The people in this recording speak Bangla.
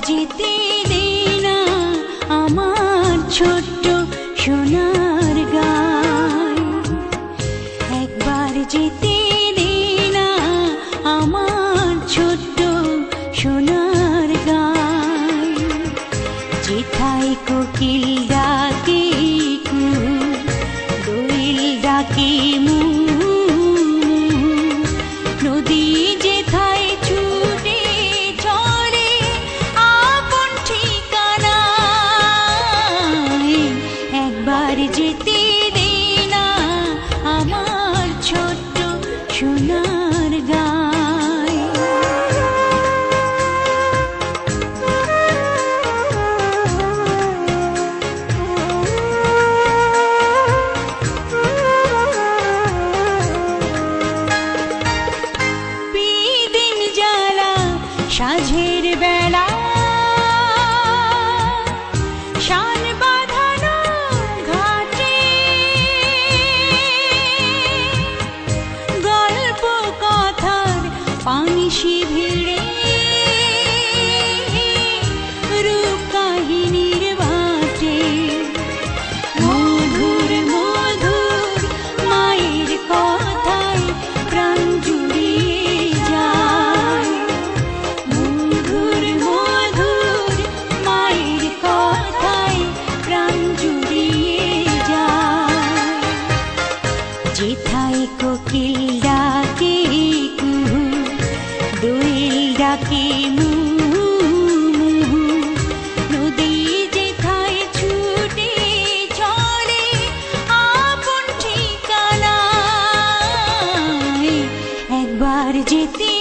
যেতে দে না আমার ছোট্ট সোনার গায়, একবার যেতে দে না আমার ছোট্ট সোনার গায়। যেথায় কোকিল ডাকে কুহু, দোয়েল ডাকে মু, নদী যেথায় ছুটে চলে আপন ঠিকানায়, একবার যেতে দে না আমার ছোট্ট সোনার গায়। বিদিন জ্বালা সাঁঝের বেলা, শান বাঁধানো ঘাটে, গল্প কথার পানিশি ভিড়ে, রূপ কাহিনীর বাটে, মধুর মধুর মায়ের কথায় প্রাণ জুড়িয়ে যায়, মধুর মধুর মায়ের কথায় প্রাণ জুড়িয়ে যায়। যেথায় কোকিল ডাকে কুহু, দোয়েল ডাকে মু, নদী যেথায় ছুটে চলে আপন ঠিকানায়, একবার যেতে